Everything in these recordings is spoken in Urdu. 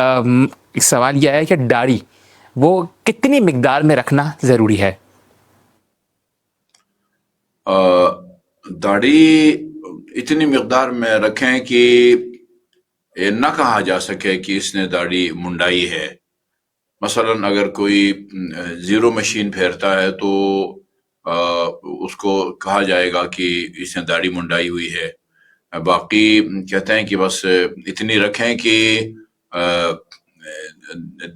ایک سوال یہ ہے کہ داڑھی وہ کتنی مقدار میں رکھنا ضروری ہے؟ داڑھی اتنی مقدار میں رکھیں کہ یہ نہ کہا جا سکے کہ اس نے داڑھی منڈائی ہے۔ مثلا اگر کوئی زیرو مشین پھیرتا ہے تو اس کو کہا جائے گا کہ اس نے داڑھی منڈائی ہوئی ہے۔ باقی کہتے ہیں کہ بس اتنی رکھیں کہ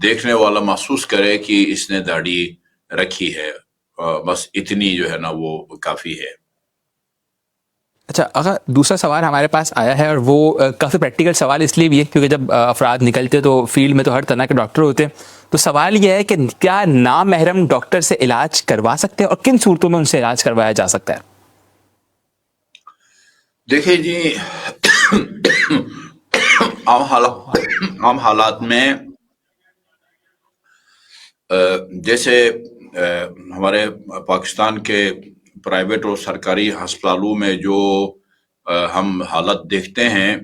دیکھنے والا محسوس کرے کہ اس نے داڑھی رکھی ہے، بس اتنی جو ہے نا وہ کافی ہے۔ اچھا، اگر دوسرا سوال ہمارے پاس آیا ہے، اور وہ کافی پریکٹیکل سوال اس لیے بھی ہے کیونکہ جب افراد نکلتے تو فیلڈ میں تو ہر طرح کے ڈاکٹر ہوتے ہیں، تو سوال یہ ہے کہ کیا نامحرم ڈاکٹر سے علاج کروا سکتے ہیں اور کن صورتوں میں ان سے علاج کروایا جا سکتا ہے؟ دیکھیں جی، عام حالات میں جیسے ہمارے پاکستان کے پرائیویٹ اور سرکاری ہسپتالوں میں جو ہم حالت دیکھتے ہیں،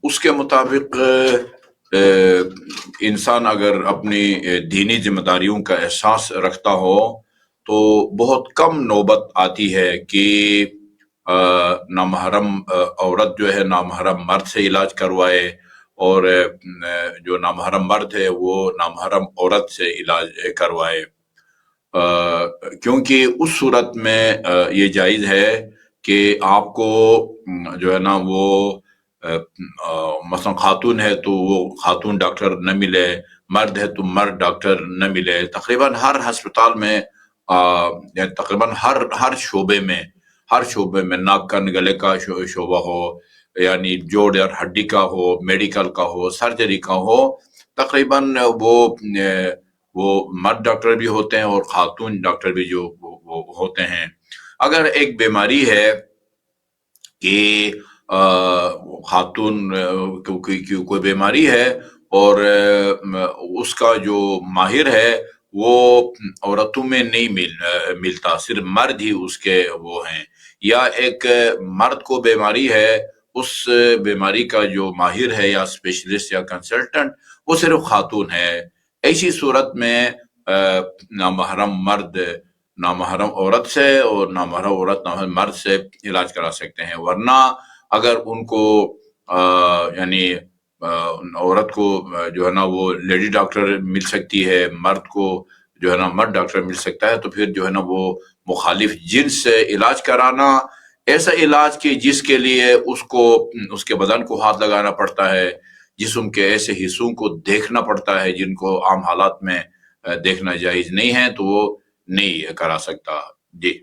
اس کے مطابق انسان اگر اپنی دینی ذمہ داریوں کا احساس رکھتا ہو تو بہت کم نوبت آتی ہے کہ نامحرم عورت جو ہے نامحرم مرد سے علاج کروائے، اور جو نامحرم مرد ہے وہ نامحرم عورت سے علاج کروائے، کیونکہ اس صورت میں یہ جائز ہے کہ آپ کو جو ہے نا وہ مثلا خاتون ہے تو وہ خاتون ڈاکٹر نہ ملے، مرد ہے تو مرد ڈاکٹر نہ ملے۔ تقریباً ہر ہسپتال میں یعنی تقریباً ہر شعبے میں ناک کان گلے کا شعبہ ہو، یعنی جوڑ اور ہڈی کا ہو، میڈیکل کا ہو، سرجری کا ہو، تقریباً وہ مرد ڈاکٹر بھی ہوتے ہیں اور خاتون ڈاکٹر بھی جو وہ ہوتے ہیں۔ اگر ایک بیماری ہے کہ خاتون کوئی بیماری ہے اور اس کا جو ماہر ہے وہ عورتوں میں نہیں ملتا، صرف مرد ہی اس کے وہ ہیں، یا ایک مرد کو بیماری ہے، اس بیماری کا جو ماہر ہے یا اسپیشلسٹ یا کنسلٹنٹ وہ صرف خاتون ہے، ایسی صورت میں نامحرم مرد نامحرم عورت سے اور نامحرم عورت نامحرم مرد سے علاج کرا سکتے ہیں۔ ورنہ اگر ان کو یعنی عورت کو جو ہے نا وہ لیڈی ڈاکٹر مل سکتی ہے، مرد کو جو ہے نا مرد ڈاکٹر مل سکتا ہے، تو پھر جو ہے نا وہ مخالف جنس سے علاج کرانا، ایسا علاج کہ جس کے لیے اس کو اس کے بدن کو ہاتھ لگانا پڑتا ہے، جسم کے ایسے حصوں کو دیکھنا پڑتا ہے جن کو عام حالات میں دیکھنا جائز نہیں ہے، تو وہ نہیں کرا سکتا۔ جی